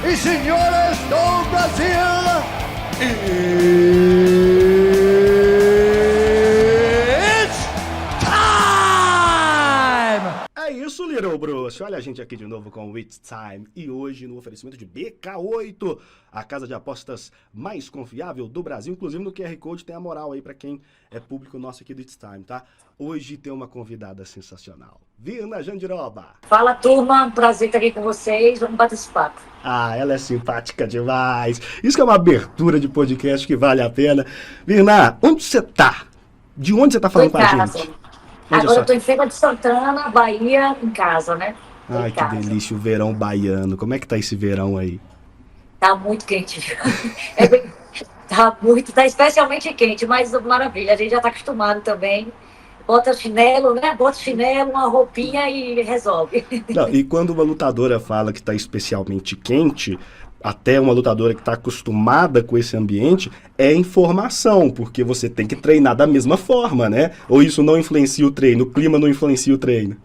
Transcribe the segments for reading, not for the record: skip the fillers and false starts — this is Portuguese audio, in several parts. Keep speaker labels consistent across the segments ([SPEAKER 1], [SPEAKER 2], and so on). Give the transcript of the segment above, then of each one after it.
[SPEAKER 1] e senhores do Brasil, it's time!
[SPEAKER 2] É isso, Little Bruce. Olha a gente aqui de novo com o It's Time. E hoje no oferecimento de BK8, a casa de apostas mais confiável do Brasil. Inclusive no QR Code tem a moral aí pra quem é público nosso aqui do It's Time, tá? Hoje tem uma convidada sensacional. Virna Jandiroba.
[SPEAKER 3] Fala, turma. Prazer estar aqui com vocês. Vamos bater esse papo.
[SPEAKER 2] Ah, ela é simpática demais. Isso que é uma abertura de podcast que vale a pena. Virna, onde você tá? De onde você tá falando com a gente?
[SPEAKER 3] Agora eu tô em Feira de Santana, Bahia, em casa, né?
[SPEAKER 2] Ai, que delícia, o verão baiano. Como é que tá esse verão aí?
[SPEAKER 3] Tá muito quente. Tá especialmente quente, mas maravilha. A gente já tá acostumado também. Bota chinelo, né? Bota chinelo, uma roupinha e resolve.
[SPEAKER 2] Não, e quando uma lutadora fala que está especialmente quente, até uma lutadora que está acostumada com esse ambiente, é informação, porque você tem que treinar da mesma forma, né? Ou isso não influencia o treino, o clima não influencia o treino?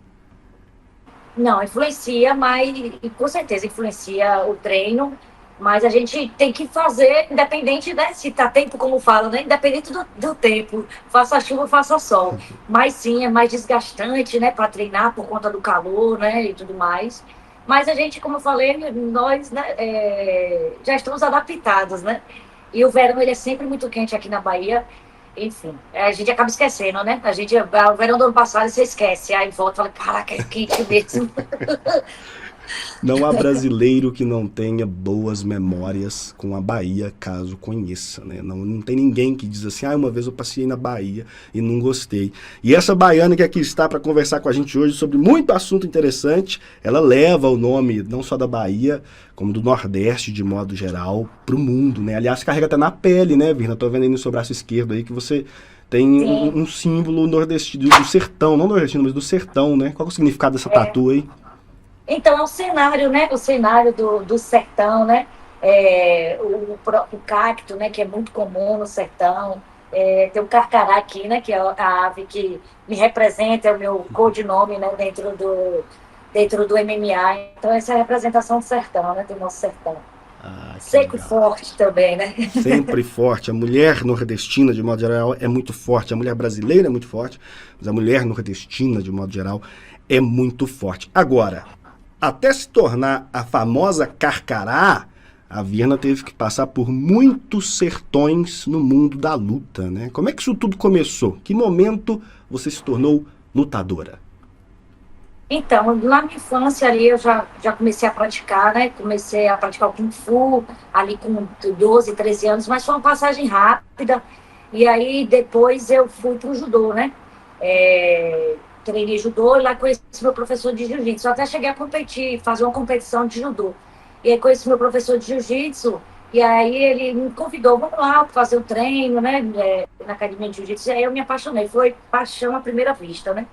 [SPEAKER 3] Não, influencia, mas com certeza influencia o treino. Mas a gente tem que fazer, independente, né? Se tá tempo, como falo, né? Independente do tempo, faça chuva, faça sol. Mas sim, é mais desgastante, né? Para treinar por conta do calor, né? E tudo mais. Mas a gente, como eu falei, nós, né, já estamos adaptados, né? E o verão, ele é sempre muito quente aqui na Bahia. Enfim, a gente acaba esquecendo, né? O verão do ano passado você esquece. Aí volta e fala, caraca, é quente mesmo.
[SPEAKER 2] Não há brasileiro que não tenha boas memórias com a Bahia, caso conheça, né? Não tem ninguém que diz assim, uma vez eu passei na Bahia e não gostei. E essa baiana que aqui está para conversar com a gente hoje sobre muito assunto interessante, ela leva o nome não só da Bahia, como do Nordeste de modo geral, para o mundo, né? Aliás, carrega até na pele, né, Virna? Tô vendo aí no seu braço esquerdo aí que você tem um símbolo nordestino, do sertão, não nordestino, mas do sertão, né? Qual é o significado dessa tatu aí?
[SPEAKER 3] Então, é o cenário, né? O cenário do sertão, né? O cacto, né? Que é muito comum no sertão. Tem o carcará aqui, né? Que é a ave que me representa, é o meu codinome, né? Dentro do MMA. Então, essa é a representação do sertão, né? Do nosso sertão. Seco e forte também, né?
[SPEAKER 2] Sempre forte. A mulher nordestina, de modo geral, é muito forte. A mulher brasileira é muito forte, mas a mulher nordestina, de modo geral, é muito forte. Agora, até se tornar a famosa carcará, a Virna teve que passar por muitos sertões no mundo da luta, né? Como é que isso tudo começou? Que momento você se tornou lutadora?
[SPEAKER 3] Então, na minha infância ali eu já comecei a praticar, né? Comecei a praticar o Kung Fu ali com 12, 13 anos, mas foi uma passagem rápida. E aí depois eu fui para o judô, né? Treinei judô e lá conheci meu professor de jiu-jitsu. Eu até cheguei a competir, fazer uma competição de judô. E aí conheci meu professor de jiu-jitsu, e aí ele me convidou, vamos lá fazer o treino, né? Na academia de jiu-jitsu. E aí eu me apaixonei, foi paixão à primeira vista, né?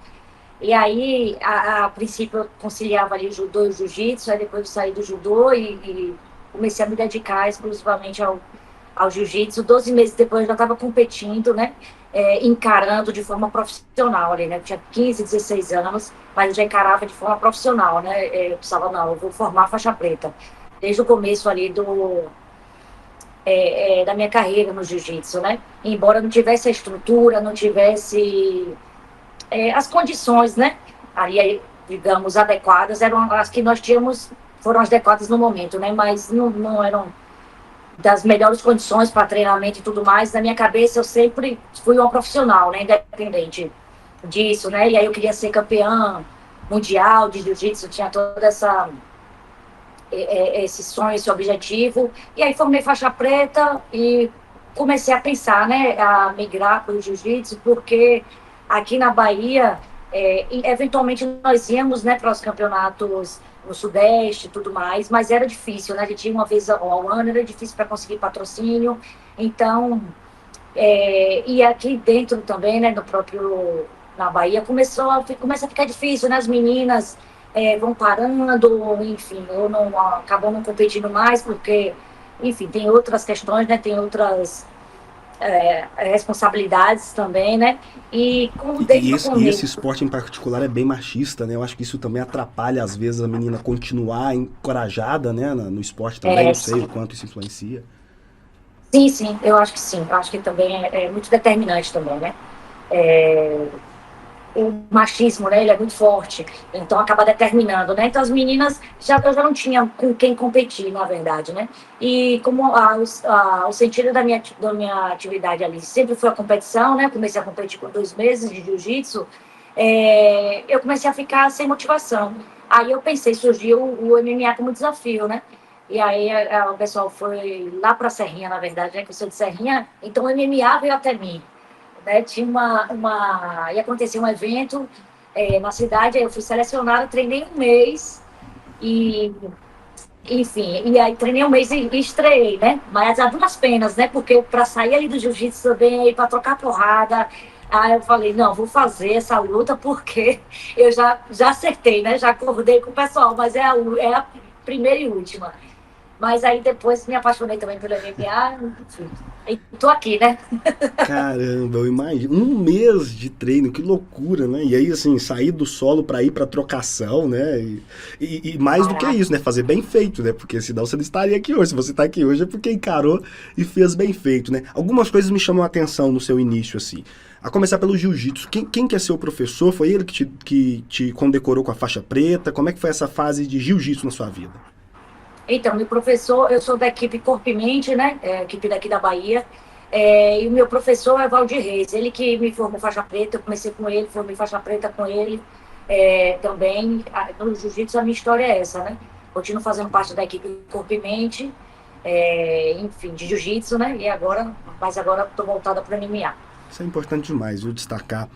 [SPEAKER 3] E aí, a princípio, eu conciliava ali o judô e o jiu-jitsu, aí depois eu saí do judô e comecei a me dedicar exclusivamente ao jiu-jitsu. 12 meses depois eu já estava competindo, né? Encarando de forma profissional ali, né? Eu tinha 15, 16 anos, mas eu já encarava de forma profissional, né? Eu pensava, não, eu vou formar faixa preta. Desde o começo ali da minha carreira no jiu-jitsu, né? Embora não tivesse a estrutura, não tivesse as condições, né? Ali, digamos, adequadas, eram as que nós tínhamos, foram as adequadas no momento, né? Mas não eram das melhores condições para treinamento e tudo mais. Na minha cabeça, eu sempre fui uma profissional, né? Independente disso, né? E aí eu queria ser campeã mundial de jiu-jitsu, tinha toda esse sonho, esse objetivo. E aí formei faixa preta e comecei a pensar, né? A migrar para o jiu-jitsu, porque aqui na Bahia, eventualmente nós íamos, né, para os campeonatos no Sudeste e tudo mais, mas era difícil, né? A gente ia uma vez ao ano, era difícil para conseguir patrocínio. Então, e aqui dentro também, né, na Bahia, começa a ficar difícil, né? As meninas vão parando, enfim, acabam não competindo mais, porque, enfim, tem outras questões, né? Tem outras responsabilidades também, né? E como
[SPEAKER 2] E
[SPEAKER 3] desde o
[SPEAKER 2] esse, e esse
[SPEAKER 3] começo.
[SPEAKER 2] esporte em particular é bem machista, né? Eu acho que isso também atrapalha, às vezes, a menina continuar encorajada, né, no esporte também. Não sei o
[SPEAKER 3] Sim,
[SPEAKER 2] quanto isso influencia.
[SPEAKER 3] sim, sim, eu acho que sim. Eu acho que também é muito determinante também, né? É, o machismo, né, ele é muito forte, então acaba determinando, né? Então as meninas, eu já não tinha com quem competir, na verdade, né? E como o sentido da minha atividade ali sempre foi a competição, né? Comecei a competir com 2 meses de jiu-jitsu, eu comecei a ficar sem motivação. Aí eu pensei, surgiu o MMA como desafio, né? E aí o pessoal foi lá para a Serrinha, na verdade, né? Que eu sou de Serrinha, então o MMA veio até mim, né? Tinha ia acontecer um evento na cidade, aí eu fui selecionada, treinei um mês e, enfim, e aí treinei um mês e estreiei, né? Mas a duras penas, né? Porque para sair ali do jiu-jitsu também, para trocar porrada, aí eu falei, não, vou fazer essa luta porque eu já acertei, né? Já acordei com o pessoal, mas é a primeira e última. Mas aí depois me apaixonei também pelo MMA, enfim. E tô aqui, né?
[SPEAKER 2] Caramba, eu imagino. Um mês de treino, que loucura, né? E aí, assim, sair do solo pra ir pra trocação, né? E mais do que
[SPEAKER 3] Caraca.
[SPEAKER 2] isso, né? Fazer bem feito, né? Porque senão você não estaria aqui hoje. Se você tá aqui hoje é porque encarou e fez bem feito, né? Algumas coisas me chamam a atenção no seu início, assim. A começar pelo jiu-jitsu. Quem que é seu professor? Foi ele que te condecorou com a faixa preta? Como é que foi essa fase de jiu-jitsu na sua vida?
[SPEAKER 3] Então, meu professor, eu sou da equipe Corpo e Mente, né? Equipe daqui da Bahia. E o meu professor é Valdir Reis, ele que me formou faixa preta, eu comecei com ele, formei faixa preta com ele também. No jiu-jitsu a minha história é essa, né? Continuo fazendo parte da equipe Corpo e Mente, enfim, de jiu-jitsu, né? Mas agora estou voltada para o MMA.
[SPEAKER 2] Isso é importante demais, viu? Destacar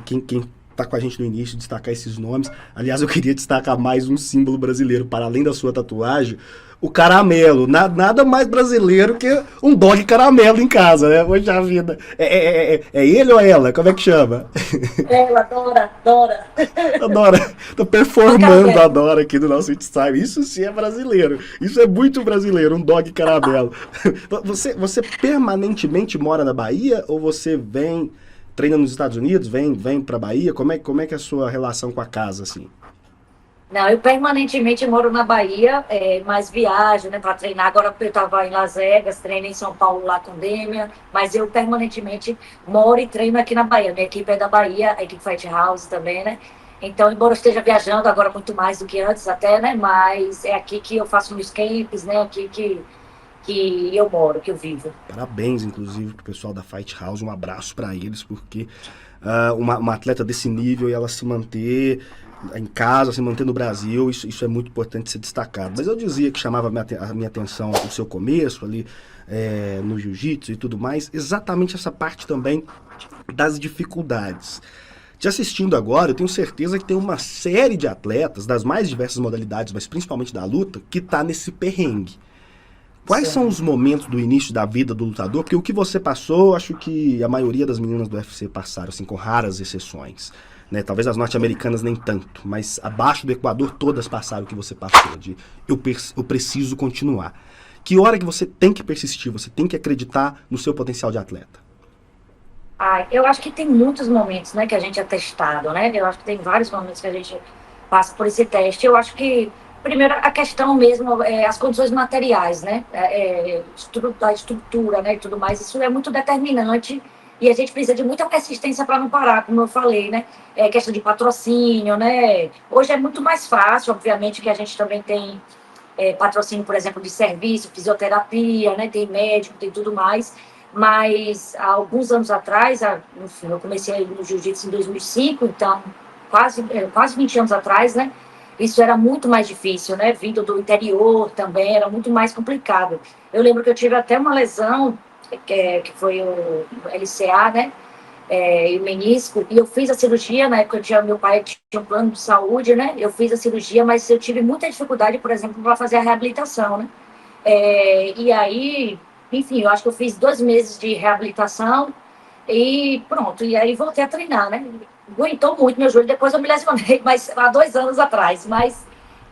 [SPEAKER 2] quem tá com a gente no início, destacar esses nomes. Aliás, eu queria destacar mais um símbolo brasileiro, para além da sua tatuagem, o caramelo. Nada mais brasileiro que um dog caramelo em casa, né? Poxa vida. É ele ou ela? Como é que chama?
[SPEAKER 3] Ela adora, adora.
[SPEAKER 2] A Dora, tô
[SPEAKER 3] O
[SPEAKER 2] performando a
[SPEAKER 3] caramelo.
[SPEAKER 2] Dora aqui do nosso Time. Isso sim é brasileiro. Isso é muito brasileiro, um dog caramelo. Você permanentemente mora na Bahia ou você vem, treina nos Estados Unidos, vem pra Bahia? Como é que é a sua relação com a casa, assim?
[SPEAKER 3] Não, eu permanentemente moro na Bahia, mas viajo, né, para treinar. Agora eu estava em Las Vegas, treinei em São Paulo lá com Demian, mas eu permanentemente moro e treino aqui na Bahia. Minha equipe é da Bahia, a equipe Fight House também, né? Então, embora eu esteja viajando agora muito mais do que antes até, né? Mas é aqui que eu faço meus camps, né? Aqui que eu moro, que eu vivo.
[SPEAKER 2] Parabéns, inclusive, pro pessoal da Fight House. Um abraço pra eles, porque uma atleta desse nível e ela se manter em casa, se manter no Brasil, isso é muito importante ser destacado. Mas eu dizia que chamava a minha atenção o seu começo ali, no jiu-jitsu e tudo mais, exatamente essa parte também das dificuldades. Te assistindo agora, eu tenho certeza que tem uma série de atletas das mais diversas modalidades, mas principalmente da luta, que tá nesse perrengue. Quais são
[SPEAKER 3] Sim.
[SPEAKER 2] os momentos do início da vida do lutador? Porque o que você passou, acho que a maioria das meninas do UFC passaram, assim, com raras exceções. Né? Talvez as norte-americanas nem tanto, mas abaixo do Equador todas passaram o que você passou, de eu preciso continuar. Que hora que você tem que persistir, você tem que acreditar no seu potencial de atleta?
[SPEAKER 3] Eu acho que tem muitos momentos, né, que a gente é testado, né? Eu acho que tem vários momentos que a gente passa por esse teste. Eu acho que, primeiro, a questão mesmo é as condições materiais, né? A estrutura, né, e tudo mais. Isso é muito determinante e a gente precisa de muita persistência para não parar, como eu falei, né? É questão de patrocínio, né? Hoje é muito mais fácil, obviamente, que a gente também tem patrocínio, por exemplo, de serviço, fisioterapia, né? Tem médico, tem tudo mais. Mas há alguns anos atrás, enfim, eu comecei no jiu-jitsu em 2005, então quase 20 anos atrás, né? Isso era muito mais difícil, né? Vindo do interior também, era muito mais complicado. Eu lembro que eu tive até uma lesão, que foi o LCA, né? E o menisco, e eu fiz a cirurgia, na época meu pai tinha um plano de saúde, né? Eu fiz a cirurgia, mas eu tive muita dificuldade, por exemplo, para fazer a reabilitação, né? E aí, enfim, eu acho que eu fiz 2 meses de reabilitação e pronto. E aí voltei a treinar, né? Aguentou muito meu joelho, depois eu me lesionei, mas há 2 anos atrás.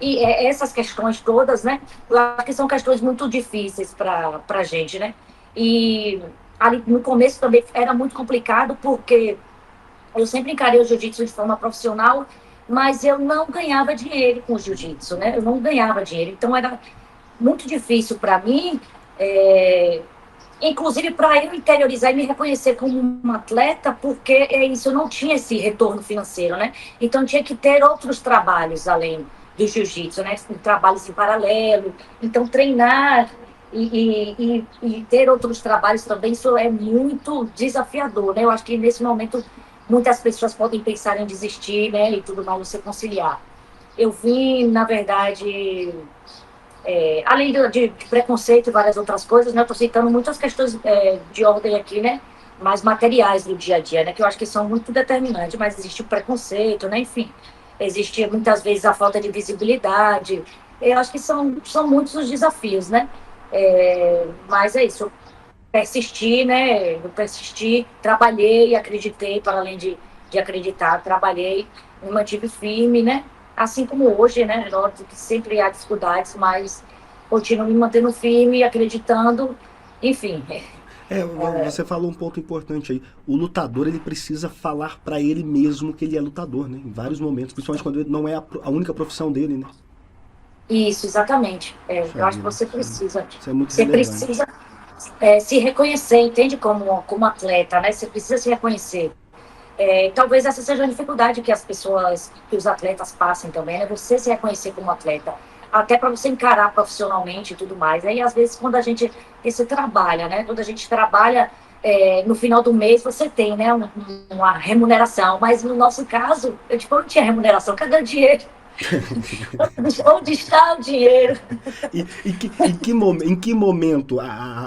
[SPEAKER 3] Essas questões todas, né? Eu acho que são questões muito difíceis para a gente, né? E ali no começo também era muito complicado, porque eu sempre encarei o jiu-jitsu de forma profissional, mas eu não ganhava dinheiro com o jiu-jitsu, né? Eu não ganhava dinheiro. Então era muito difícil para mim, inclusive para eu interiorizar e me reconhecer como um atleta, porque é isso, eu não tinha esse retorno financeiro, né? Então tinha que ter outros trabalhos além do jiu-jitsu, né? Trabalhos em paralelo. Então treinar e ter outros trabalhos também, isso é muito desafiador, né? Eu acho que nesse momento muitas pessoas podem pensar em desistir, né? E tudo mais, você conciliar. Eu vim, na verdade, além de preconceito e várias outras coisas, né? Eu estou citando muitas questões de ordem aqui, né? Mais materiais do dia a dia, né? Que eu acho que são muito determinantes, mas existe o preconceito, né? Enfim, existe muitas vezes a falta de visibilidade. Eu acho que são muitos os desafios, né? Mas é isso, eu persisti, né? Eu persisti, trabalhei, acreditei, para além de acreditar, trabalhei, me mantive firme, né? Assim como hoje, né? Óbvio que sempre há dificuldades, mas continuo me mantendo firme, acreditando, enfim.
[SPEAKER 2] Você falou um ponto importante aí. O lutador, ele precisa falar pra ele mesmo que ele é lutador, né? Em vários momentos, principalmente quando ele não é a única profissão dele, né?
[SPEAKER 3] Isso, exatamente.
[SPEAKER 2] Puxa
[SPEAKER 3] Eu acho que
[SPEAKER 2] vida,
[SPEAKER 3] você precisa.
[SPEAKER 2] isso é muito
[SPEAKER 3] Você
[SPEAKER 2] relevante.
[SPEAKER 3] precisa se reconhecer, entende? Como atleta, né? Você precisa se reconhecer. Talvez essa seja a dificuldade que as pessoas, que os atletas passem também, né? Você se reconhecer como atleta, até para você encarar profissionalmente e tudo mais. Aí, às vezes, quando a gente você trabalha, né? Quando a gente trabalha, no final do mês você tem, né? Uma remuneração, mas no nosso caso, eu tipo, não tinha remuneração, cadê o dinheiro? Onde está o dinheiro?
[SPEAKER 2] Em que momento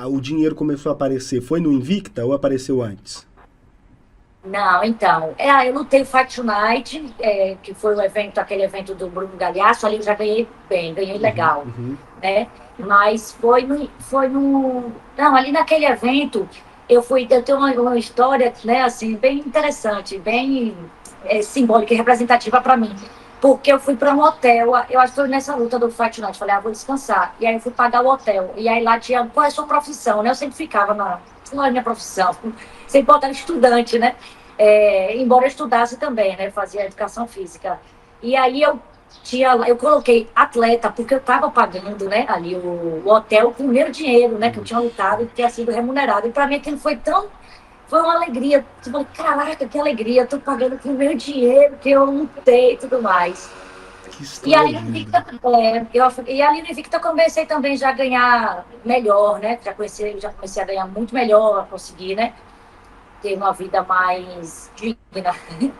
[SPEAKER 2] o dinheiro começou a aparecer? Foi no Invicta ou apareceu antes?
[SPEAKER 3] Não, então, eu lutei o Fight Night, que foi aquele evento do Bruno Galhaço, ali eu já ganhei bem, ganhei legal, né? Mas não, ali naquele evento, eu tenho uma história, né, assim, bem interessante, bem simbólica e representativa para mim, porque eu fui para um hotel, eu acho que foi nessa luta do Fight Night, falei, vou descansar, e aí eu fui pagar o hotel, e aí lá tinha, qual é a sua profissão, né? Eu sempre ficava qual é a minha profissão? Sempre botava estudante, né? Embora eu estudasse também, né? Fazia educação física. E aí eu coloquei atleta, porque eu estava pagando, né, ali o hotel com o meu dinheiro, né? Que eu tinha lutado e tinha sido remunerado. E para mim aquilo foi uma alegria. Eu falei, caraca, que alegria, eu tô pagando com o meu dinheiro, que eu lutei e tudo mais.
[SPEAKER 2] Que
[SPEAKER 3] E
[SPEAKER 2] história
[SPEAKER 3] ali no
[SPEAKER 2] linda.
[SPEAKER 3] Invicta, e ali no Invicta eu comecei também já a ganhar melhor, né? Já comecei a ganhar muito melhor, a conseguir, né? Ter uma vida mais digna,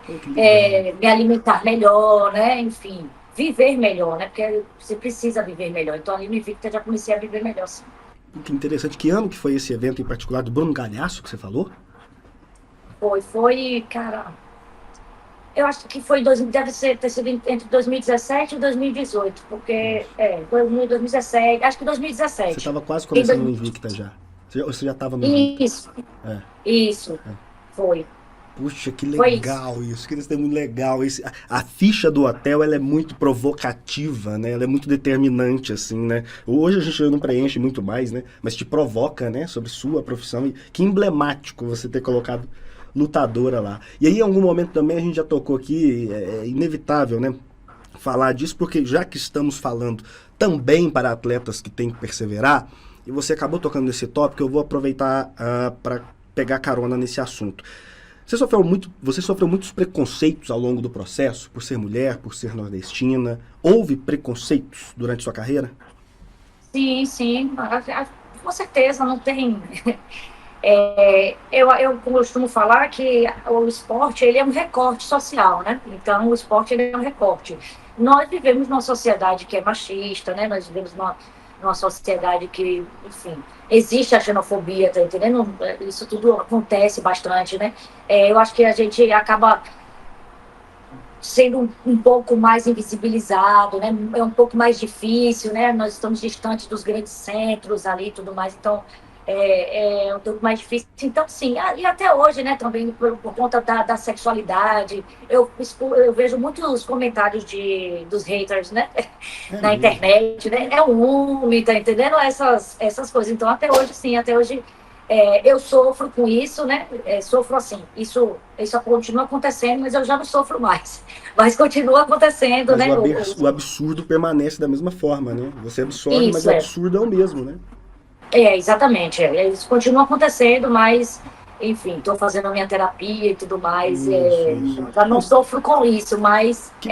[SPEAKER 2] Pô, que legal.
[SPEAKER 3] me alimentar melhor, né? Enfim, viver melhor, né? Porque você precisa viver melhor. Então ali no Invicta eu já comecei a viver melhor, sim.
[SPEAKER 2] Que interessante. Que ano que foi esse evento em particular do Bruno Galhaço que você falou?
[SPEAKER 3] Cara, eu acho que ter sido entre 2017 e 2018, porque, 2017, acho que
[SPEAKER 2] Você
[SPEAKER 3] 2017.
[SPEAKER 2] estava quase
[SPEAKER 3] Em
[SPEAKER 2] começando o
[SPEAKER 3] dois-
[SPEAKER 2] Invicta já. Você já estava no Invicta.
[SPEAKER 3] Isso,
[SPEAKER 2] É.
[SPEAKER 3] isso, foi.
[SPEAKER 2] Puxa, que
[SPEAKER 3] Foi isso.
[SPEAKER 2] legal isso, que é muito legal. A ficha do hotel, ela é muito provocativa, né? Ela é muito determinante, assim, né? Hoje a gente não preenche muito mais, né? Mas te provoca, né? Sobre sua profissão. E que emblemático você ter colocado lutadora lá. E aí, em algum momento também, a gente já tocou aqui, é inevitável, né? Falar disso, porque já que estamos falando também para atletas que têm que perseverar, e você acabou tocando nesse tópico, eu vou aproveitar para pegar carona nesse assunto. Você sofreu muitos preconceitos ao longo do processo, por ser mulher, por ser nordestina. Houve preconceitos durante sua carreira?
[SPEAKER 3] Sim, sim, com certeza, não tem. Eu costumo falar que o esporte ele é um recorte social, né? Então, o esporte ele é um recorte. Nós vivemos numa sociedade que é machista, né? Nós vivemos numa sociedade que, enfim, existe a xenofobia, tá entendendo? Isso tudo acontece bastante, né? Eu acho que a gente acaba sendo um pouco mais invisibilizado, né? É um pouco mais difícil, né? Nós estamos distantes dos grandes centros ali e tudo mais, então um pouco mais difícil. Então, sim, e até hoje, né, também por conta da sexualidade, eu vejo muitos comentários dos haters, né,
[SPEAKER 2] É
[SPEAKER 3] na
[SPEAKER 2] mesmo.
[SPEAKER 3] internet, né? É um homem, tá entendendo? Essas coisas. Então, até hoje, sim, até hoje Eu sofro com isso, né? Sofro assim, isso continua acontecendo, mas eu já não sofro mais. Mas continua acontecendo,
[SPEAKER 2] Mas
[SPEAKER 3] né?
[SPEAKER 2] o absurdo permanece da mesma forma, né? Você absorve, mas
[SPEAKER 3] Isso,
[SPEAKER 2] o absurdo é o mesmo, né?
[SPEAKER 3] exatamente. Isso continua acontecendo, mas, enfim, estou fazendo a minha terapia e tudo mais.
[SPEAKER 2] Isso.
[SPEAKER 3] Já não sofro com isso, mas
[SPEAKER 2] Que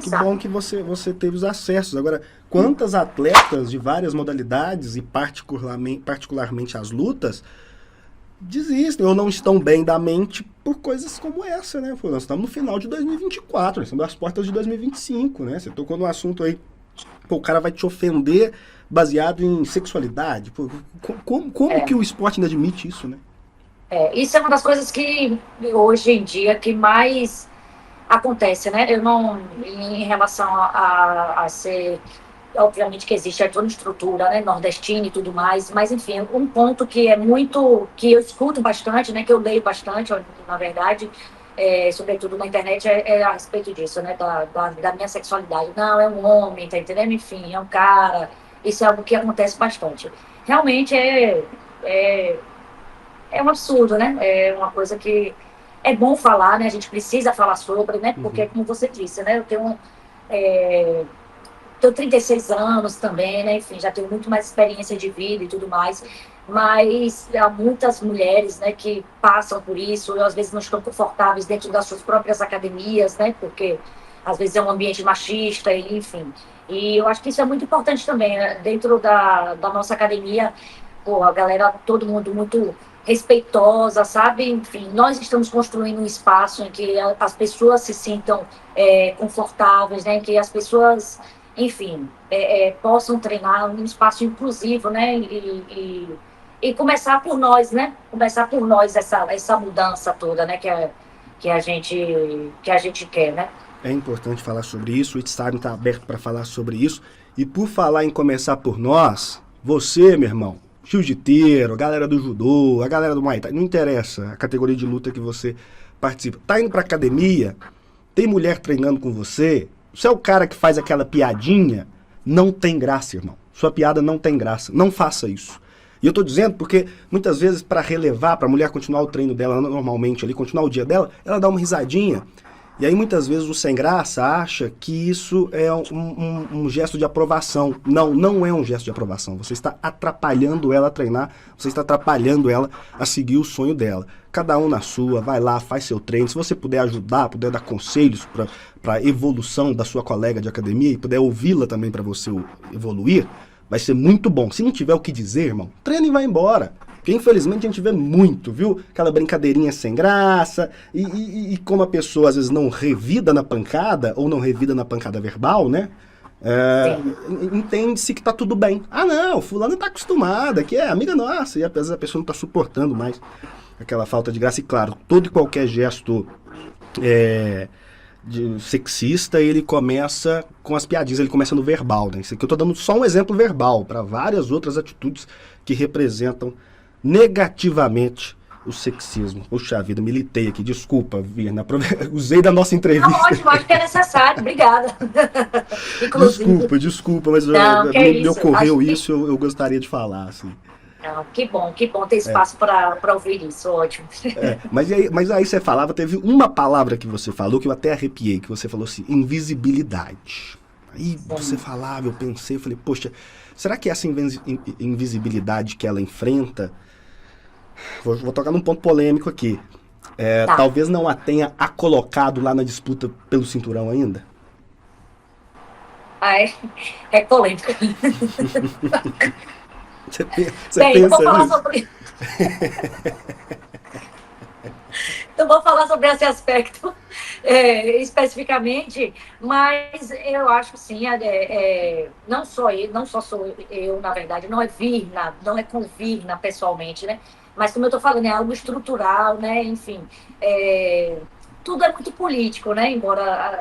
[SPEAKER 3] sabe?
[SPEAKER 2] bom que você teve os acessos. Agora, quantas atletas de várias modalidades e particularmente as lutas desistem ou não estão bem da mente por coisas como essa, né? Pô, nós estamos no final de 2024, nós estamos às portas de 2025, né? Você tocou no assunto aí, pô, o cara vai te ofender baseado em sexualidade. Pô, como que o esporte ainda admite isso, né?
[SPEAKER 3] Isso é uma das coisas que hoje em dia que mais acontece, né? Eu não, em relação a ser, obviamente que existe toda uma estrutura, né, nordestina e tudo mais, mas enfim, um ponto que é muito, que eu escuto bastante, né, que eu leio bastante, na verdade, sobretudo na internet, é a respeito disso, né, da minha sexualidade. Não, é um homem, tá entendendo? Enfim, é um cara. Isso é algo que acontece bastante. Realmente é, é um absurdo, né? É uma coisa que é bom falar, né? A gente precisa falar sobre, né? Porque, como você disse, né? Tenho 36 anos também, né? Enfim, já tenho muito mais experiência de vida e tudo mais. Mas há muitas mulheres, né, que passam por isso, às vezes não estão confortáveis dentro das suas próprias academias, né? Porque às vezes é um ambiente machista, e, enfim. E eu acho que isso é muito importante também, né? Dentro da nossa academia, pô, a galera, todo mundo muito respeitosa, sabe? Enfim, nós estamos construindo um espaço em que as pessoas se sintam confortáveis, né? Em que as pessoas, enfim, possam treinar um espaço inclusivo, né? E começar por nós, né? Começar por nós essa mudança toda, né? Que a gente quer, né?
[SPEAKER 2] É importante falar sobre isso, o Instagram está aberto para falar sobre isso. E por falar em começar por nós, você, meu irmão, jiu-jiteiro, a galera do judô, a galera do Muay Thai, não interessa a categoria de luta que você participa. Tá indo pra academia, tem mulher treinando com você, você é o cara que faz aquela piadinha, não tem graça, irmão. Sua piada não tem graça, não faça isso. E eu tô dizendo porque muitas vezes para relevar, pra mulher continuar o treino dela normalmente ali, continuar o dia dela, ela dá uma risadinha. E aí muitas vezes o sem graça acha que isso é um gesto de aprovação. Não, não é um gesto de aprovação. Você está atrapalhando ela a treinar, você está atrapalhando ela a seguir o sonho dela. Cada um na sua, vai lá, faz seu treino. Se você puder ajudar, puder dar conselhos para a evolução da sua colega de academia e puder ouvi-la também para você evoluir, vai ser muito bom. Se não tiver o que dizer, irmão, treina e vai embora. Porque infelizmente a gente vê muito, viu? Aquela brincadeirinha sem graça, e como a pessoa às vezes não revida na pancada, ou não revida na pancada verbal, né? Entende-se que tá tudo bem. Ah não, fulano tá acostumada, que é amiga nossa, e às vezes a pessoa não tá suportando mais aquela falta de graça. E claro, todo e qualquer gesto sexista, ele começa com as piadinhas, ele começa no verbal, né? Isso aqui eu tô dando só um exemplo verbal, para várias outras atitudes que representam negativamente o sexismo. Puxa vida, militei aqui, desculpa, Virna, usei da nossa entrevista.
[SPEAKER 3] Não, ótimo, acho que é necessário, obrigada.
[SPEAKER 2] Desculpa, mas
[SPEAKER 3] não,
[SPEAKER 2] me ocorreu isso, eu gostaria de falar, assim.
[SPEAKER 3] Não, que bom ter espaço para ouvir isso, ótimo.
[SPEAKER 2] Mas aí você falava, teve uma palavra que você falou que eu até arrepiei, que você falou assim, invisibilidade. Aí você falava, eu pensei, eu falei, poxa, será que essa invisibilidade que ela enfrenta, vou tocar num ponto polêmico aqui, talvez não a tenha colocado lá na disputa pelo cinturão ainda?
[SPEAKER 3] É polêmico.
[SPEAKER 2] Você
[SPEAKER 3] Bem,
[SPEAKER 2] pensa
[SPEAKER 3] eu vou falar
[SPEAKER 2] nisso?
[SPEAKER 3] sobre... Então, vou falar sobre esse aspecto especificamente, mas eu acho que sim, não só sou eu, na verdade, não é com Virna pessoalmente, né? Mas como eu estou falando, é algo estrutural, né? Enfim, tudo é muito político, né? Embora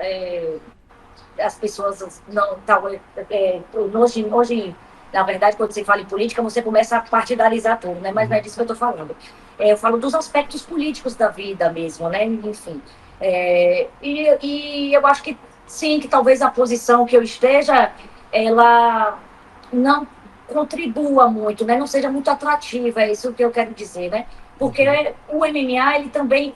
[SPEAKER 3] as pessoas não... Hoje, na verdade, quando você fala em política, você começa a partidarizar tudo, né? Mas não é disso que eu estou falando. Eu falo dos aspectos políticos da vida mesmo, né? Enfim. E eu acho que sim, que talvez a posição que eu esteja, ela não contribua muito, né? Não seja muito atrativa, é isso que eu quero dizer, né? Porque o MMA, ele também,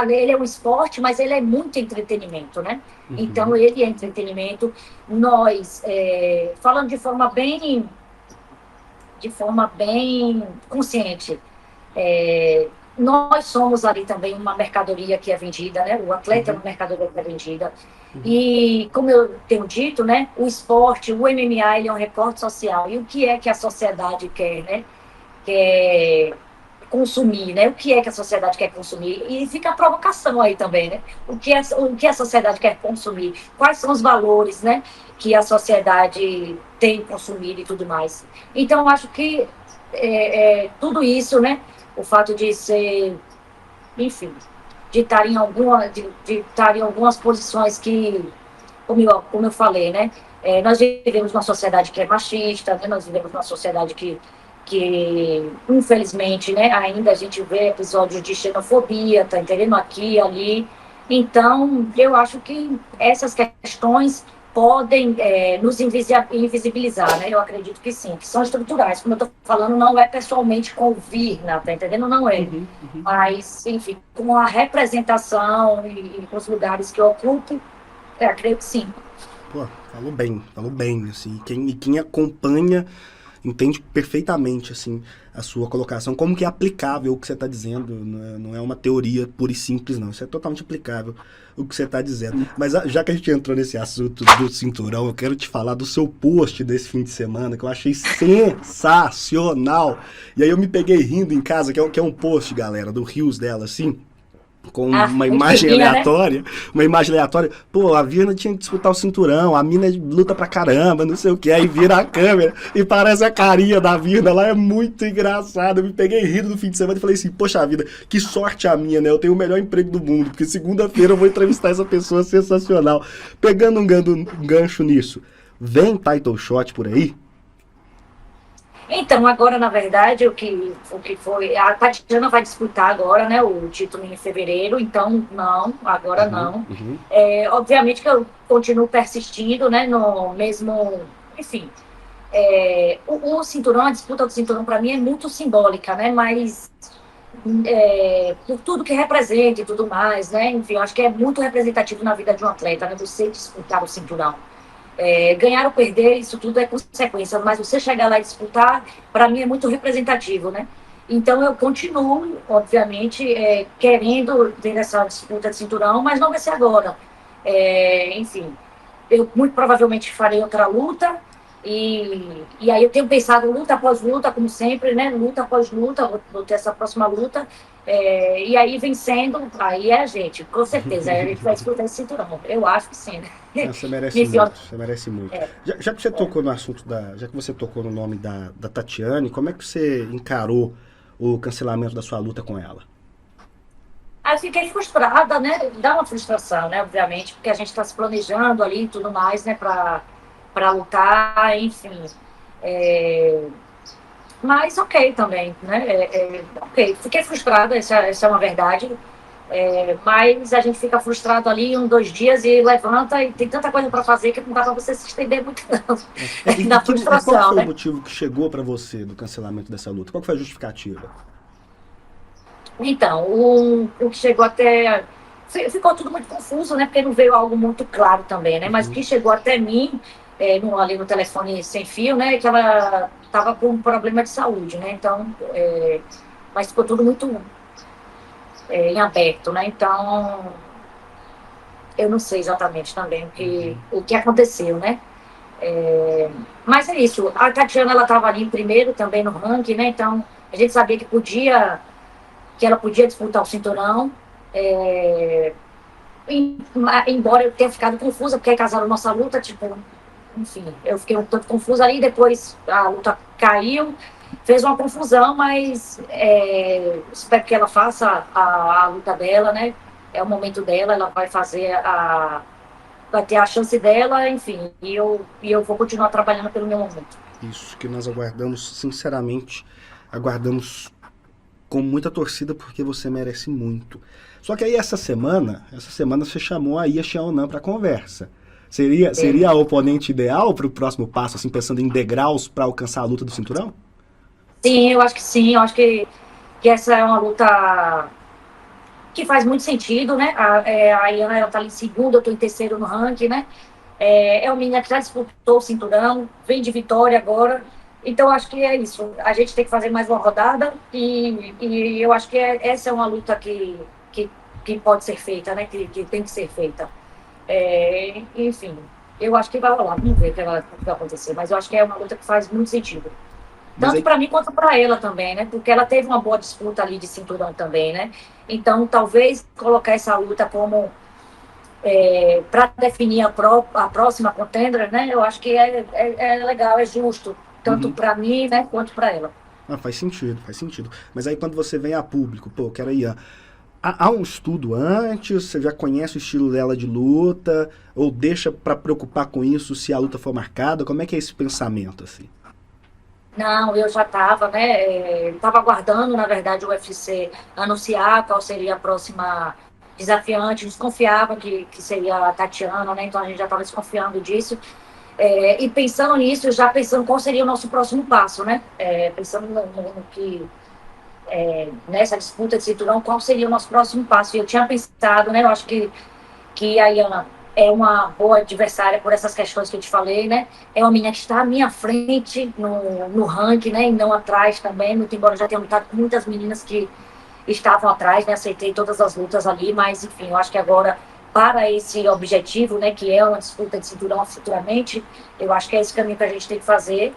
[SPEAKER 3] ele é um esporte, mas ele é muito entretenimento, né? Então, ele é entretenimento. Nós, falando de forma bem consciente, nós somos ali também uma mercadoria que é vendida, né? O atleta é uma mercadoria que é vendida. E, como eu tenho dito, né? O esporte, o MMA, ele é um recorte social. E o que é que a sociedade quer, né? Quer consumir, né? O que é que a sociedade quer consumir? E fica a provocação aí também, né? O que a sociedade quer consumir? Quais são os valores, né? Que a sociedade tem consumido e tudo mais. Então, eu acho que tudo isso, né? O fato de ser, enfim, de estar em algumas posições que, como eu falei, né? Nós vivemos numa sociedade que é machista, né? Nós vivemos numa sociedade que infelizmente, né, ainda a gente vê episódios de xenofobia, tá entendendo? Aqui e ali. Então, eu acho que essas questões podem nos invisibilizar, né? Eu acredito que sim, que são estruturais. Como eu estou falando, não é pessoalmente com o Virna, tá entendendo? Não é. Mas, enfim, com a representação e com os lugares que eu ocupo, eu acredito que sim.
[SPEAKER 2] Pô, falou bem, assim. Quem acompanha entende perfeitamente, assim, a sua colocação, como que é aplicável o que você está dizendo, não é uma teoria pura e simples, não, isso é totalmente aplicável o que você está dizendo. Mas já que a gente entrou nesse assunto do cinturão, eu quero te falar do seu post desse fim de semana, que eu achei sensacional, e aí eu me peguei rindo em casa, que é um post, galera, do Rios dela, assim, com uma imagem aleatória, pô, a Virna tinha que disputar o cinturão, a mina luta pra caramba, não sei o que, aí vira a câmera e parece a carinha da Virna lá, é muito engraçado. Eu me peguei rindo no fim de semana e falei assim, poxa vida, que sorte a minha, né? Eu tenho o melhor emprego do mundo, porque segunda-feira eu vou entrevistar essa pessoa sensacional. Pegando um gancho nisso, vem title shot por aí?
[SPEAKER 3] Então, agora, na verdade, o que foi... A Tatiana vai disputar agora, né, o título em fevereiro, então, não, agora não. Obviamente que eu continuo persistindo, né, no mesmo... Enfim, o cinturão, a disputa do cinturão, para mim, é muito simbólica, né, mas por tudo que representa e tudo mais, né, enfim, eu acho que é muito representativo na vida de um atleta, né, você disputar o cinturão. Ganhar ou perder, isso tudo é consequência, mas você chegar lá e disputar, para mim é muito representativo, né? Então eu continuo, obviamente, querendo ter essa disputa de cinturão, mas não vai ser agora. Enfim, eu muito provavelmente farei outra luta, e aí eu tenho pensado luta após luta, como sempre, né? Luta após luta, vou ter essa próxima luta, e aí vencendo, aí a gente, com certeza, a gente vai disputar esse cinturão. Eu acho que sim, né?
[SPEAKER 2] Você merece muito, você merece muito. Já que você tocou no assunto já que você tocou no nome da Tatiane, como é que você encarou o cancelamento da sua luta com ela?
[SPEAKER 3] Aí fiquei frustrada, né? Dá uma frustração, né? Obviamente, porque a gente está se planejando ali e tudo mais, né? Para lutar, enfim. Mas ok também, né? Ok, fiquei frustrada, essa é uma verdade. Mas a gente fica frustrado ali 2 dias e levanta e tem tanta coisa para fazer que não dá para você se estender muito não. Na frustração,
[SPEAKER 2] qual foi
[SPEAKER 3] né?
[SPEAKER 2] o motivo que chegou para você do cancelamento dessa luta? Qual foi a justificativa?
[SPEAKER 3] Então, o que chegou até... Ficou tudo muito confuso, né? Porque não veio algo muito claro também, né? Mas o que chegou até mim, ali no telefone sem fio, né? Que ela estava com um problema de saúde, né? Então, mas ficou tudo muito em aberto, né? Então, eu não sei exatamente também o que aconteceu, né? Mas é isso. A Tatiana, ela estava ali primeiro também no ranking, né? Então, a gente sabia que ela podia disputar o cinturão, embora eu tenha ficado confusa, porque casaram nossa luta, tipo, enfim, eu fiquei um tanto confusa ali, depois a luta caiu, fez uma confusão, mas espero que ela faça a luta dela, né? É o momento dela, ela vai fazer vai ter a chance dela, enfim, e eu vou continuar trabalhando pelo meu momento.
[SPEAKER 2] Isso que nós aguardamos, sinceramente, aguardamos com muita torcida, porque você merece muito. Só que aí essa semana você chamou a Ia Xiaonan para conversa. Seria a oponente ideal para o próximo passo, assim, pensando em degraus para alcançar a luta do cinturão?
[SPEAKER 3] Sim, eu acho que sim. Eu acho que essa é uma luta que faz muito sentido, né? A Iana, ela tá ali em segundo, eu tô em terceiro no ranking, né? É uma menina que já disputou o cinturão, vem de vitória agora. Então, acho que é isso. A gente tem que fazer mais uma rodada e eu acho que essa é uma luta que pode ser feita, né? Que tem que ser feita. Enfim, eu acho que vai rolar. Vamos ver o que vai acontecer. Mas eu acho que é uma luta que faz muito sentido.
[SPEAKER 2] Mas
[SPEAKER 3] Tanto
[SPEAKER 2] aí,
[SPEAKER 3] para mim quanto para ela também, né? Porque ela teve uma boa disputa ali de cinturão também, né? Então, talvez colocar essa luta como para definir a próxima contender, né? Eu acho que é legal, é justo, tanto
[SPEAKER 2] uhum.
[SPEAKER 3] para mim, né, quanto para ela.
[SPEAKER 2] Ah, faz sentido, faz sentido. Mas aí quando você vem a público, pô, eu quero a Ian. Há um estudo antes? Você já conhece o estilo dela de luta? Ou deixa para preocupar com isso se a luta for marcada? Como é que é esse pensamento, assim?
[SPEAKER 3] Não, eu já estava, né? Estava aguardando, na verdade, o UFC anunciar qual seria a próxima desafiante. Desconfiava que seria a Tatiana, né? Então a gente já estava desconfiando disso. E pensando nisso, já pensando qual seria o nosso próximo passo, né? Pensando no que nessa disputa de cinturão, qual seria o nosso próximo passo. E eu tinha pensado, né? Eu acho que a Iana é uma boa adversária por essas questões que eu te falei, né? É uma menina que está à minha frente no ranking, né? E não atrás também, muito embora eu já tenha lutado com muitas meninas que estavam atrás, né? Aceitei todas as lutas ali, mas enfim, eu acho que agora, para esse objetivo, né? Que é uma disputa de cinturão futuramente, eu acho que é esse caminho que a gente tem que fazer.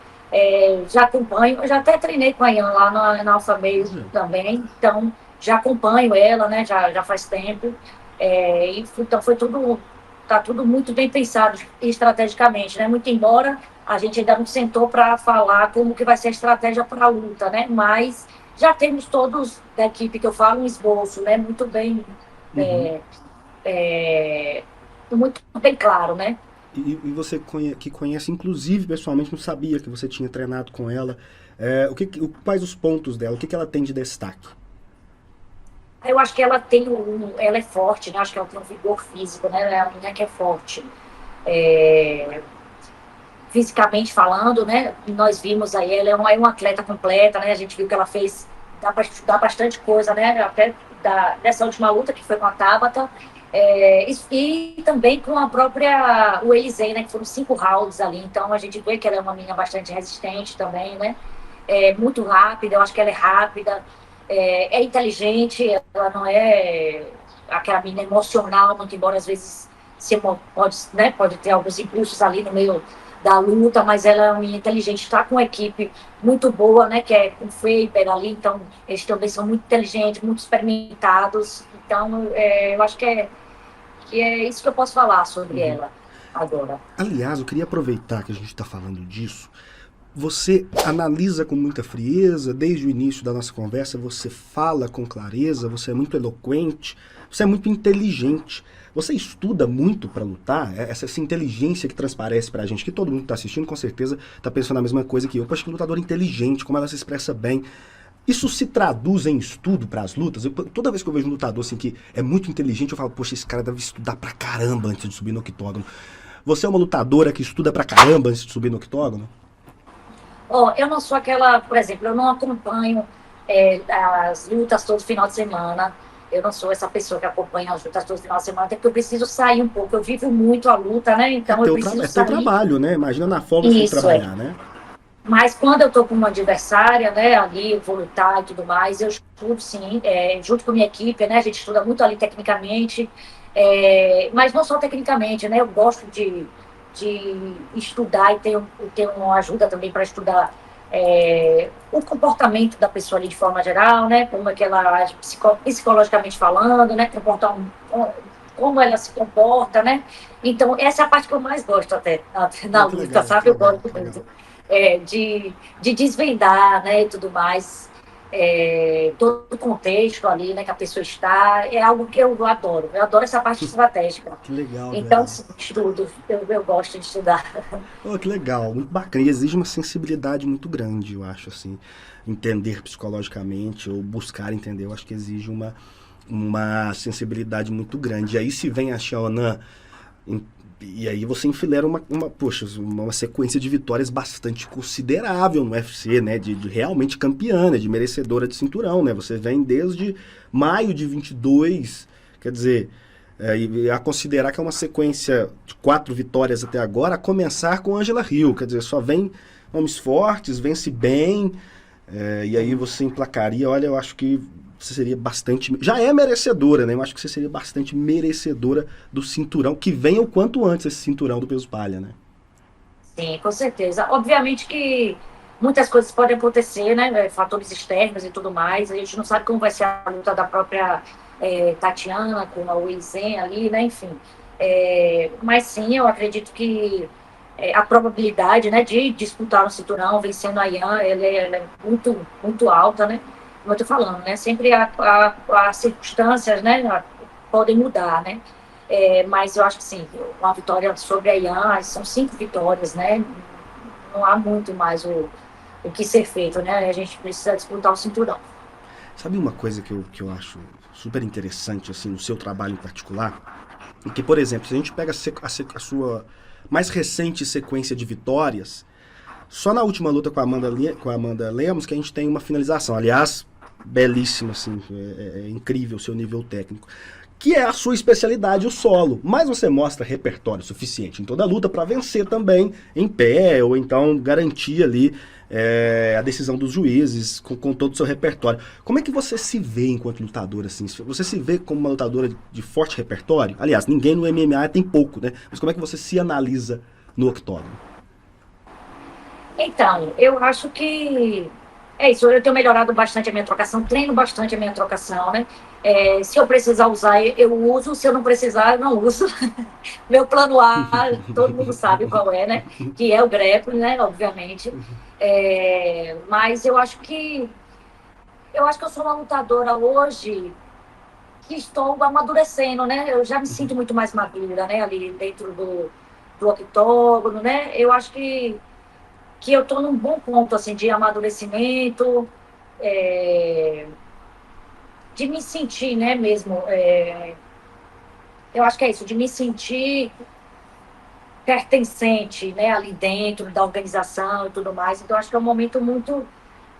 [SPEAKER 3] Já acompanho, eu já até treinei com a Ian lá na Alpha Meio também, então já acompanho ela, né? Já faz tempo. Então foi tudo, tá tudo muito bem pensado estrategicamente, né? Muito embora a gente ainda não sentou para falar como que vai ser a estratégia para a luta, né? Mas já temos todos da equipe que eu falo um esboço, né? Muito bem,
[SPEAKER 2] Uhum.
[SPEAKER 3] muito bem claro, né?
[SPEAKER 2] E você que conhece, inclusive, pessoalmente, não sabia que você tinha treinado com ela. Quais os pontos dela? O que ela tem de destaque?
[SPEAKER 3] Eu acho que ela tem ela é forte, né? Acho que ela tem um vigor físico, né? Ela é uma menina que é forte. É, Fisicamente falando, né? Nós vimos aí, ela é uma atleta completa, né? A gente viu que ela fez, dá para estudar bastante coisa, né? Até dessa última luta que foi com a Tabata, e também com a própria o Elisei, né? Que foram 5 rounds ali. Então a gente vê que ela é uma menina bastante resistente também, né? Muito rápida, eu acho que ela é rápida, inteligente, ela não é aquela menina emocional, muito embora às vezes pode ter alguns impulsos ali no meio da luta, mas ela é uma menina inteligente, está com uma equipe muito boa, né, que é com o Faber ali, então eles também são muito inteligentes, muito experimentados, então eu acho que é isso que eu posso falar sobre ela agora.
[SPEAKER 2] Aliás, eu queria aproveitar que a gente está falando disso. Você analisa com muita frieza, desde o início da nossa conversa, você fala com clareza, você é muito eloquente, você é muito inteligente. Você estuda muito para lutar, essa inteligência que transparece pra gente, que todo mundo que tá assistindo com certeza tá pensando a mesma coisa que eu. Poxa, que lutador inteligente, como ela se expressa bem. Isso se traduz em estudo para as lutas? Toda vez que eu vejo um lutador assim que é muito inteligente, eu falo, poxa, esse cara deve estudar pra caramba antes de subir no octógono. Você é uma lutadora que estuda pra caramba antes de subir no octógono?
[SPEAKER 3] Eu não sou aquela, por exemplo, eu não acompanho as lutas todo final de semana. Eu não sou essa pessoa que acompanha as lutas todo final de semana, até porque eu preciso sair um pouco. Eu vivo muito a luta, né? Então eu preciso
[SPEAKER 2] É teu
[SPEAKER 3] sair.
[SPEAKER 2] trabalho, né? Imagina na folga você
[SPEAKER 3] Isso,
[SPEAKER 2] trabalhar, né?
[SPEAKER 3] Mas quando eu estou com uma adversária, né, ali, eu vou lutar e tudo mais, eu estudo sim, junto com a minha equipe, né? A gente estuda muito ali tecnicamente, mas não só tecnicamente, né? Eu gosto de estudar e ter uma ajuda também para estudar o comportamento da pessoa ali de forma geral, né? Como é que ela age psicologicamente falando, né? Como ela se comporta, né? Então, essa é a parte que eu mais gosto até na
[SPEAKER 2] Que
[SPEAKER 3] luta,
[SPEAKER 2] legal, que
[SPEAKER 3] sabe? Eu
[SPEAKER 2] legal,
[SPEAKER 3] gosto
[SPEAKER 2] que legal.
[SPEAKER 3] muito de desvendar, né? E tudo mais. Todo o contexto ali, né? Que a pessoa está, é algo que eu adoro. Eu adoro essa parte estratégica.
[SPEAKER 2] Que legal,
[SPEAKER 3] Então,
[SPEAKER 2] velho.
[SPEAKER 3] sim, estudo. Eu gosto de estudar.
[SPEAKER 2] Oh, que legal, muito bacana. E exige uma sensibilidade muito grande, eu acho, assim. Entender psicologicamente ou buscar entender, eu acho que exige uma sensibilidade muito grande. E aí se vem a Xiaonan E aí você enfileira poxa, uma sequência de vitórias bastante considerável no UFC, né? De realmente campeã, né? De merecedora de cinturão, né? Você vem desde maio de 22, quer dizer, e a considerar que é uma sequência de 4 vitórias até agora, a começar com Angela Hill, quer dizer, só vem nomes fortes, vence bem, e aí você emplacaria, olha, eu acho que você seria bastante... Já é merecedora, né? Eu acho que você seria bastante merecedora do cinturão, que venha o quanto antes esse cinturão do peso palha, né?
[SPEAKER 3] Sim, com certeza. Obviamente que muitas coisas podem acontecer, né? Fatores externos e tudo mais. A gente não sabe como vai ser a luta da própria Tatiana com a Weizhen ali, né? Enfim. Mas sim, eu acredito que a probabilidade, né, de disputar um cinturão vencendo a Yan, ela é muito, muito alta, né? Como eu tô falando, né? Sempre as circunstâncias, né, podem mudar, né? Mas eu acho que sim, uma vitória sobre a Yan, são 5 vitórias, né? Não há muito mais o que ser feito, né? A gente precisa disputar o cinturão.
[SPEAKER 2] Sabe uma coisa que eu acho super interessante, assim, no seu trabalho em particular? É que, por exemplo, se a gente pega a sua mais recente sequência de vitórias, só na última luta com a Amanda Lemos que a gente tem uma finalização. Aliás, belíssima, assim, é incrível o seu nível técnico. Que é a sua especialidade, o solo. Mas você mostra repertório suficiente em toda a luta para vencer também em pé, ou então garantir ali a decisão dos juízes com todo o seu repertório. Como é que você se vê enquanto lutadora, assim? Você se vê como uma lutadora de forte repertório? Aliás, ninguém no MMA tem pouco, né? Mas como é que você se analisa no octógono?
[SPEAKER 3] Então, eu acho que é isso. Eu tenho melhorado bastante a minha trocação, treino bastante a minha trocação, né? Se eu precisar usar, eu uso. Se eu não precisar, eu não uso. Meu plano A, todo mundo sabe qual é, né? Que é o grappling, né? Obviamente. Mas eu acho que eu sou uma lutadora hoje que estou amadurecendo, né? Eu já me sinto muito mais madura, né? Ali dentro do octógono, né? Eu acho que eu estou num bom ponto, assim, de amadurecimento, de me sentir, né, mesmo, eu acho que é isso, de me sentir pertencente, né, ali dentro da organização e tudo mais. Então, acho que é um momento muito,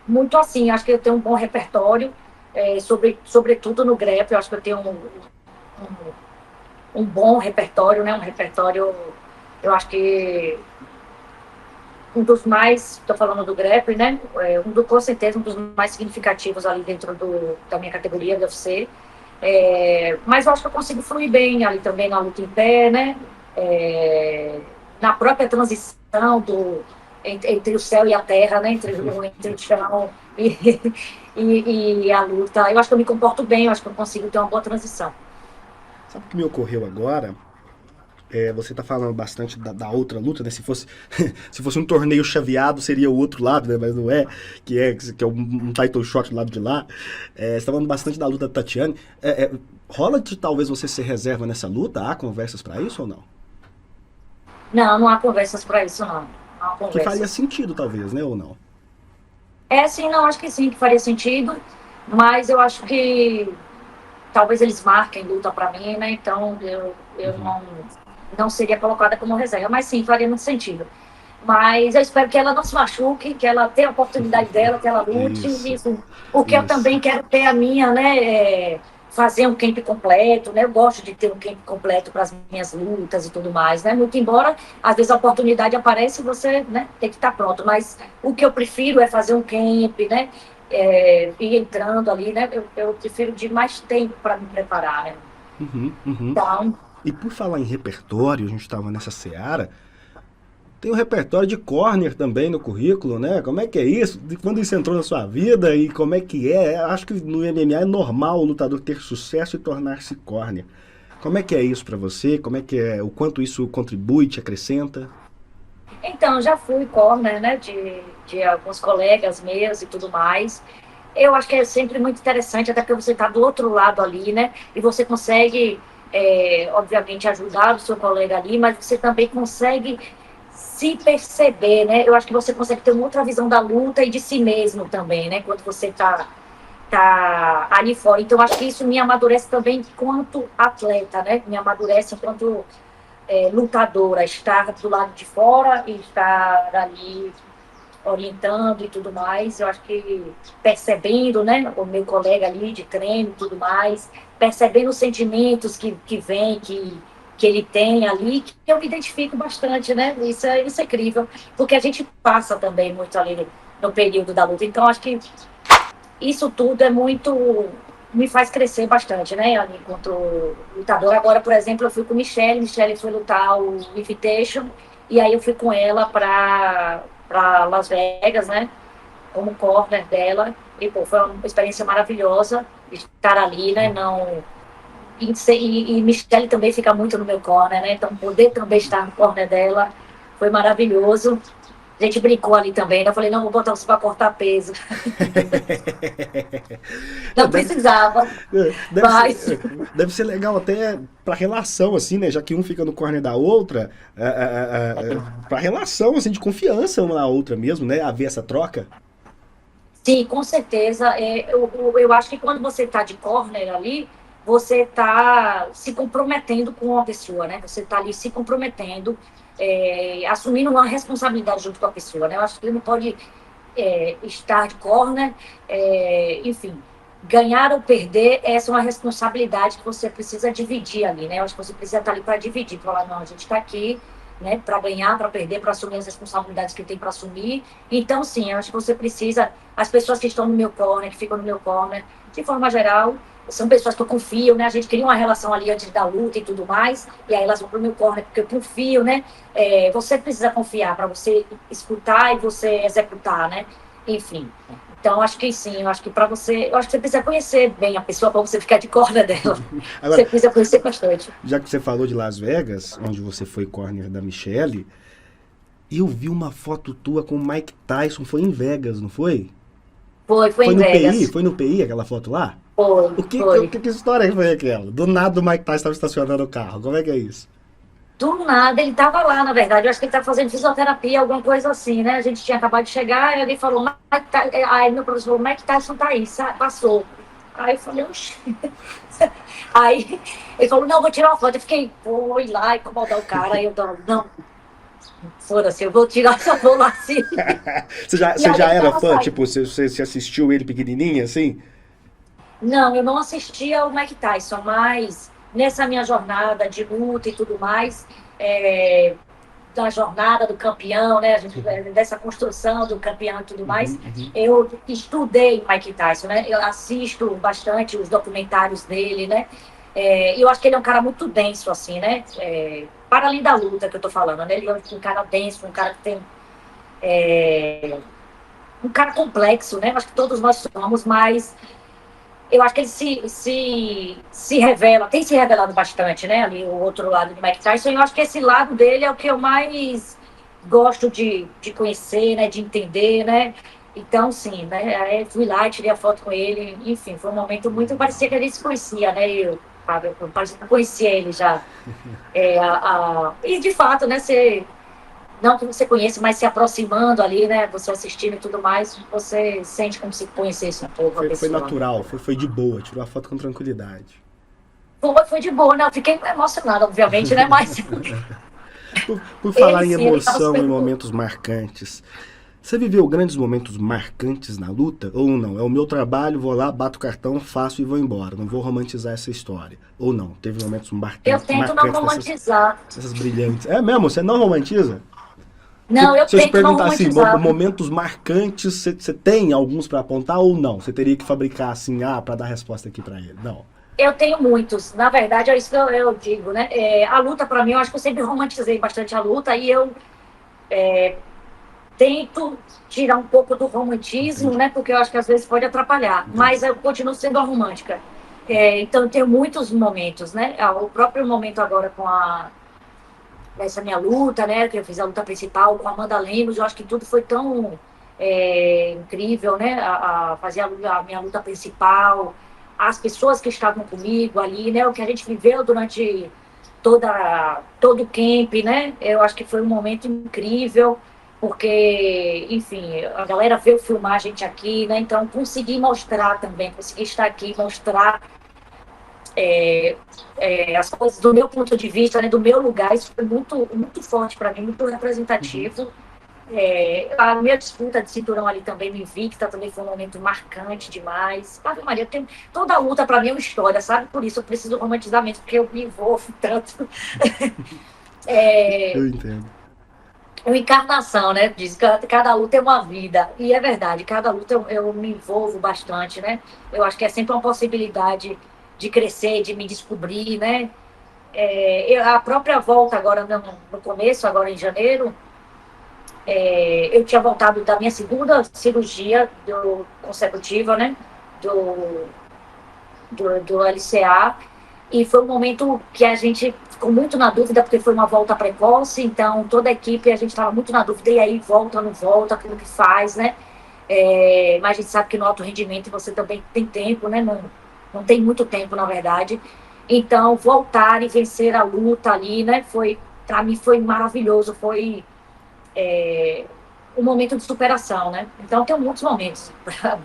[SPEAKER 3] muito assim, acho que eu tenho um bom repertório, sobretudo no grappling, eu acho que eu tenho um bom repertório, né, um repertório, eu acho que um dos mais, estou falando do grappling, né? Com certeza um dos mais significativos ali dentro da minha categoria do UFC. Mas eu acho que eu consigo fluir bem ali também na luta em pé, né? Na própria transição entre o céu e a terra, né? Entre o chão e a luta. Eu acho que eu me comporto bem, eu acho que eu consigo ter uma boa transição.
[SPEAKER 2] Sabe o que me ocorreu agora? Você tá falando bastante da outra luta, né? Se fosse, se fosse um torneio chaveado, seria o outro lado, né? Mas não é, que é um title shot do lado de lá. Você tá falando bastante da luta da Tatiane. Rola de talvez você ser reserva nessa luta? Há conversas para isso ou não?
[SPEAKER 3] Não, não há conversas para isso, não. Não há
[SPEAKER 2] Que
[SPEAKER 3] conversas.
[SPEAKER 2] faria sentido, talvez, né? Ou não?
[SPEAKER 3] Sim, não, acho que sim, que faria sentido. Mas eu acho que talvez eles marquem luta para mim, né? Então eu não seria colocada como reserva, mas sim, faria muito sentido. Mas eu espero que ela não se machuque, que ela tenha a oportunidade dela, que ela lute. Isso. Porque eu também quero ter a minha, né? Fazer um camp completo, né? Eu gosto de ter um camp completo para as minhas lutas e tudo mais, né? Muito embora, às vezes a oportunidade aparece e você, né, tem que estar pronto. Mas o que eu prefiro é fazer um camp, né? Ir entrando ali, né? Eu prefiro de mais tempo para me preparar, né?
[SPEAKER 2] Uhum.
[SPEAKER 3] Então,
[SPEAKER 2] E por falar em repertório, a gente estava nessa seara, tem o repertório de corner também no currículo, né? Como é que é isso? De quando isso entrou na sua vida e como é que é? Acho que no MMA é normal o lutador ter sucesso e tornar-se corner. Como é que é isso pra você? Como é que é? O quanto isso contribui, te acrescenta?
[SPEAKER 3] então, já fui corner, né, de alguns colegas meus e tudo mais. Eu acho que é sempre muito interessante, até porque você está do outro lado ali, né, e você consegue, obviamente, ajudar o seu colega ali, mas você também consegue se perceber, né, eu acho que você consegue ter uma outra visão da luta e de si mesmo também, né, quando você tá ali fora. Então, eu acho que isso me amadurece também enquanto atleta, né, me amadurece enquanto lutadora estar do lado de fora e estar ali orientando e tudo mais, eu acho que percebendo, né, o meu colega ali de treino e tudo mais, percebendo os sentimentos que vem, que ele tem ali, que eu me identifico bastante, né, isso é incrível, porque a gente passa também muito ali no período da luta, então acho que isso tudo é muito, me faz crescer bastante, né, ali, enquanto lutador. Agora, por exemplo, eu fui com Michelle foi lutar o Invitation, e aí eu fui com ela para Las Vegas, né, como corner dela, e pô, foi uma experiência maravilhosa estar ali, né, não... E Michelle também fica muito no meu corner, né, então poder também estar no corner dela foi maravilhoso. A gente brincou ali também, né? Eu falei, não, vou botar você para cortar peso.
[SPEAKER 2] Não,
[SPEAKER 3] Não precisava,
[SPEAKER 2] deve
[SPEAKER 3] mas
[SPEAKER 2] ser, deve ser legal até pra relação, assim, né? Já que um fica no corner da outra, pra relação, assim, de confiança uma na outra mesmo, né? Haver essa troca.
[SPEAKER 3] sim, com certeza. Eu acho que quando você está de corner ali, você está se comprometendo com uma pessoa, né? Você está ali se comprometendo, assumindo uma responsabilidade junto com a pessoa, né? Eu acho que ele não pode estar de corner, enfim, ganhar ou perder, essa é uma responsabilidade que você precisa dividir ali, né? Eu acho que você precisa estar ali para dividir, para falar, não, a gente está aqui, né, para ganhar, para perder, para assumir as responsabilidades que tem para assumir. Então, sim, eu acho que você precisa, as pessoas que estão no meu corner, que ficam no meu corner, de forma geral, são pessoas que eu confio, né? A gente cria uma relação ali antes da luta e tudo mais, e aí elas vão pro meu corner porque eu confio, né? Você precisa confiar para você escutar e você executar, né? Enfim. Então, acho que sim, eu acho que para você, eu acho que você precisa conhecer bem a pessoa para você ficar de corda dela. Você
[SPEAKER 2] Agora,
[SPEAKER 3] precisa conhecer bastante.
[SPEAKER 2] já que você falou de Las Vegas, onde você foi corner da Michelle, eu vi uma foto tua com o Mike Tyson, foi em Vegas, não foi?
[SPEAKER 3] Foi
[SPEAKER 2] Foi
[SPEAKER 3] em
[SPEAKER 2] no PI?
[SPEAKER 3] Vegas.
[SPEAKER 2] Foi no PI aquela foto lá?
[SPEAKER 3] Foi, foi.
[SPEAKER 2] Que história foi aquela? Do nada o Mike Tyson estava estacionando o carro, como é que é isso?
[SPEAKER 3] Do nada, ele estava lá, na verdade. Eu acho que ele estava fazendo fisioterapia, alguma coisa assim, né? A gente tinha acabado de chegar, e ele falou, aí meu professor falou, Mike Tyson tá aí, passou. Aí eu falei, oxi. Aí ele falou, não, vou tirar uma foto. Eu fiquei, vou ir lá incomodar o cara. Aí eu não, foda-se, eu vou tirar essa foto lá assim. E
[SPEAKER 2] Você
[SPEAKER 3] aí
[SPEAKER 2] já
[SPEAKER 3] ele
[SPEAKER 2] era
[SPEAKER 3] tava
[SPEAKER 2] fã?
[SPEAKER 3] saindo.
[SPEAKER 2] Tipo, você assistiu ele pequenininha, assim?
[SPEAKER 3] Não, eu não assisti ao Mike Tyson, mas nessa minha jornada de luta e tudo mais, é, da jornada do campeão, né? Dessa construção do campeão e tudo mais, eu estudei Mike Tyson, né? Eu assisto bastante os documentários dele, né? E eu acho que ele é um cara muito denso, assim, né? Para além da luta que eu tô falando, né? Ele é um cara denso, um cara que tem um cara complexo, né? Eu acho que todos nós somos, mas eu acho que ele se revela, tem se revelado bastante, né? Ali o outro lado de Mike Tyson. Eu acho que esse lado dele é o que eu mais gosto de conhecer, né? De entender, né? Então, sim, né? Aí fui lá, tirei a foto com ele. Enfim, foi um momento muito... Parecia que a gente se conhecia, né? Fábio, parecia que eu conhecia ele já. E, de fato, né? Não que você conheça, mas se aproximando ali, né? Você assistindo e tudo mais, você sente como se conhecesse um pouco a
[SPEAKER 2] Foi
[SPEAKER 3] pessoa.
[SPEAKER 2] natural, foi de boa, tirou a foto com tranquilidade.
[SPEAKER 3] Foi de boa, né? Eu fiquei emocionada, obviamente, né? Mas
[SPEAKER 2] Por
[SPEAKER 3] ele
[SPEAKER 2] falar em
[SPEAKER 3] sim, ele estava
[SPEAKER 2] emoção
[SPEAKER 3] super
[SPEAKER 2] e
[SPEAKER 3] bom.
[SPEAKER 2] momentos marcantes, você viveu grandes momentos marcantes na luta? Ou não? É o meu trabalho, vou lá, bato o cartão, faço e vou embora. Não vou romantizar essa história. Ou não? Teve momentos
[SPEAKER 3] Eu tento não
[SPEAKER 2] marcantes
[SPEAKER 3] romantizar.
[SPEAKER 2] dessas brilhantes. É mesmo? Você não romantiza?
[SPEAKER 3] Não, eu
[SPEAKER 2] Se eu te
[SPEAKER 3] tento não
[SPEAKER 2] perguntar assim,
[SPEAKER 3] romantizar.
[SPEAKER 2] momentos marcantes, você tem alguns pra apontar ou não? Você teria que fabricar assim, pra dar resposta aqui pra ele? Não.
[SPEAKER 3] Eu tenho muitos. Na verdade, é isso que eu digo, né? A luta, para mim, eu acho que eu sempre romantizei bastante a luta e eu tento tirar um pouco do romantismo,
[SPEAKER 2] Entendi.
[SPEAKER 3] né? Porque eu acho que às vezes pode atrapalhar.
[SPEAKER 2] Entendi.
[SPEAKER 3] Mas eu continuo sendo a romântica. Então, eu tenho muitos momentos, né? O próprio momento agora com essa minha luta, né? Que eu fiz a luta principal com a Amanda Lemos, eu acho que tudo foi tão incrível, né? A fazer a minha luta principal, as pessoas que estavam comigo ali, né? O que a gente viveu durante todo o camp, né? Eu acho que foi um momento incrível, porque, enfim, a galera veio filmar a gente aqui, né? Então, consegui mostrar também, consegui estar aqui, mostrar as coisas do meu ponto de vista, né, do meu lugar, isso foi muito, muito forte para mim, muito representativo. A minha disputa de cinturão ali também no Invicta também foi um momento marcante demais. Ave Maria, toda a luta para mim é uma história, sabe? Por isso eu preciso romantizar mesmo, porque eu me envolvo tanto.
[SPEAKER 2] Eu entendo.
[SPEAKER 3] É uma encarnação, né? Diz que cada luta é uma vida. E é verdade, cada luta eu me envolvo bastante, né? Eu acho que é sempre uma possibilidade de crescer, de me descobrir, né? A própria volta agora, no começo, agora em janeiro, eu tinha voltado da minha segunda cirurgia consecutiva, né? Do LCA. E foi um momento que a gente ficou muito na dúvida, porque foi uma volta precoce, então toda a equipe, a gente estava muito na dúvida, e aí volta, não volta, aquilo que faz, né? Mas a gente sabe que no alto rendimento você também tem tempo, né? Não tem muito tempo, na verdade. Então, voltar e vencer a luta ali, né? Para mim foi maravilhoso, foi um momento de superação, né? Então, tem muitos momentos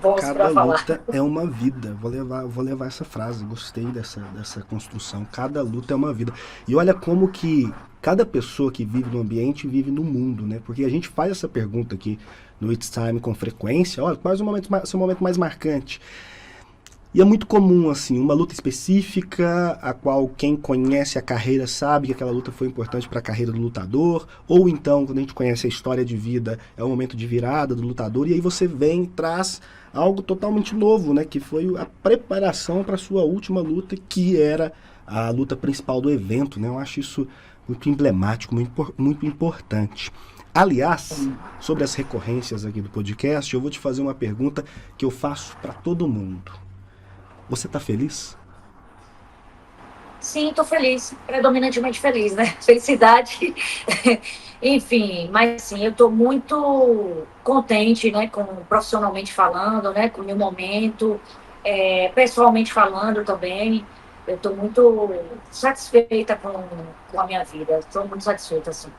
[SPEAKER 3] bons
[SPEAKER 2] Cada
[SPEAKER 3] para falar.
[SPEAKER 2] luta é uma vida. Vou levar essa frase. Gostei dessa construção. Cada luta é uma vida. E olha como que cada pessoa que vive no ambiente vive no mundo, né? Porque a gente faz essa pergunta aqui no It's Time com frequência. Olha, qual é o seu momento mais marcante? E é muito comum, assim, uma luta específica, a qual quem conhece a carreira sabe que aquela luta foi importante para a carreira do lutador, ou então, quando a gente conhece a história de vida, é o momento de virada do lutador, e aí você vem e traz algo totalmente novo, né, que foi a preparação para a sua última luta, que era a luta principal do evento, né? Eu acho isso muito emblemático, muito importante. Aliás, sobre as recorrências aqui do podcast, eu vou te fazer uma pergunta que eu faço para todo mundo. Você tá feliz?
[SPEAKER 3] Sim, estou feliz, predominantemente feliz, né? Felicidade, enfim, mas sim, eu estou muito contente, né? Profissionalmente falando, né? Com o meu momento, pessoalmente falando também, eu estou muito satisfeita com a minha vida, estou muito satisfeita, assim.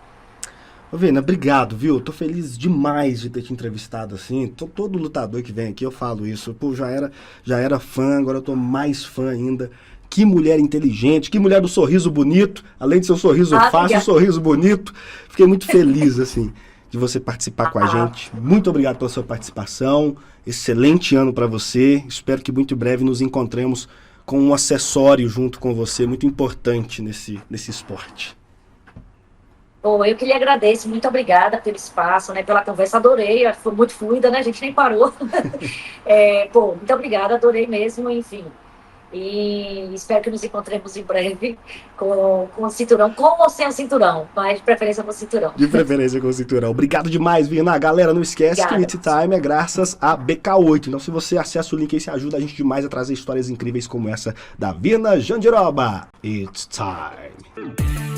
[SPEAKER 2] Ô, Vena, obrigado, viu? Tô feliz demais de ter te entrevistado assim. Todo lutador que vem aqui, eu falo isso. Pô, já era fã, agora eu tô mais fã ainda. Que mulher inteligente, que mulher do sorriso bonito. Além de seu sorriso fácil, sorriso bonito. Fiquei muito feliz, assim, de você participar com a gente. Muito obrigado pela sua participação. Excelente ano pra você. Espero que muito em breve nos encontremos com um acessório junto com você, muito importante nesse esporte.
[SPEAKER 3] Bom, eu que lhe agradeço, muito obrigada pelo espaço, né, pela conversa, adorei, foi muito fluida, né, a gente nem parou. Muito obrigada, adorei mesmo, enfim. E espero que nos encontremos em breve com o cinturão, com ou sem o cinturão, mas de preferência com o cinturão.
[SPEAKER 2] De preferência com o cinturão. Obrigado demais, Vina. Galera, não esquece que o It's Time é graças a BK8. Então, se você acessa o link aí, você ajuda a gente demais a trazer histórias incríveis como essa da Vina Jandiroba. It's Time.